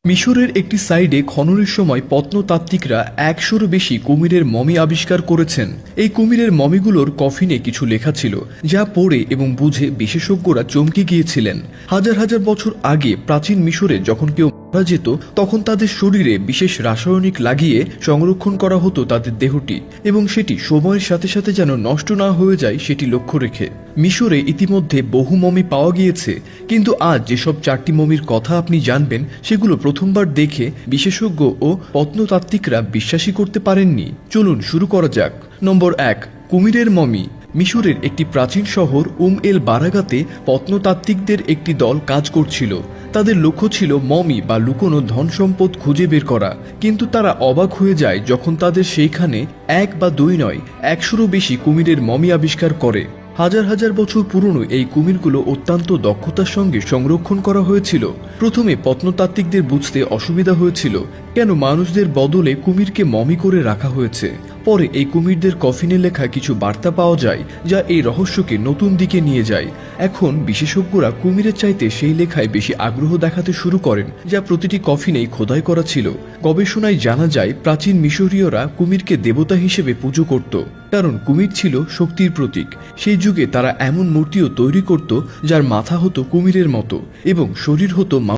মিশরের একটি সাইডে খননের সময় প্রত্নতাত্ত্বিকরা ১০০-র বেশি কুমিরের মমি আবিষ্কার করেছেন। এই কুমিরের মমিগুলোর কফিনে কিছু লেখা ছিল, যা পড়ে এবং বুঝে বিশেষজ্ঞরা চমকে গিয়েছিলেন। হাজার হাজার বছর আগে প্রাচীন মিশরে যখন কেউ মারা যেত, তখন তাদের শরীরে বিশেষ রাসায়নিক লাগিয়ে সংরক্ষণ করা হতো তাদের দেহটি, এবং সেটি সময়ের সাথে সাথে যেন নষ্ট না হয়ে যায় সেটি লক্ষ্য রেখে। মিশরে ইতিমধ্যে বহু মমি পাওয়া গিয়েছে, কিন্তু আজ যেসব 4টি মমির কথা আপনি জানবেন সেগুলো প্রথমবার দেখে বিশেষজ্ঞ ও প্রত্নতাত্ত্বিকরা বিশ্বাসই করতে পারেননি। চলুন শুরু করা যাক। নম্বর 1, কুমিরের মমি। মিশরের একটি প্রাচীন শহর এল বারাগাতে প্রত্নতাত্ত্বিকদের একটি দল কাজ করছিল। তাদের লক্ষ্য ছিল মমি বা লুকোনো ধন সম্পদ খুঁজে বের করা, কিন্তু তারা অবাক হয়ে যায় যখন তাদের সেইখানে 1 বা 2 নয়, 100-রও বেশি কুমিরের মমি আবিষ্কার করে। হাজার হাজার বছর পুরনো এই কুমিরগুলো অত্যন্ত দক্ষতার সঙ্গে সংরক্ষণ করা হয়েছিল। প্রথমে প্রত্নতাত্ত্বিকদের বুঝতে অসুবিধা হয়েছিল কেন মানুষদের বদলে কুমিরকে মমি করে রাখা হয়েছে। পরে এই কুমিরদের কফিনে লেখা কিছু বার্তা পাওয়া যায়, যা এই রহস্যকে নতুন দিকে নিয়ে যায়। এখন বিশেষজ্ঞরা কুমিরের চাইতে সেই লেখায় বেশি আগ্রহ দেখাতে শুরু করেন, যা প্রতিটি কফিনেই খোদাই করা ছিল। গবেষণায় জানা যায় প্রাচীন মিশরীয়রা কুমিরকে দেবতা হিসেবে পুজো করত, কারণ কুমির ছিল শক্তির প্রতীক। সেই যুগে তারা এমন মূর্তিও তৈরি করত যার মাথা হতো কুমিরের মতো এবং শরীর হতো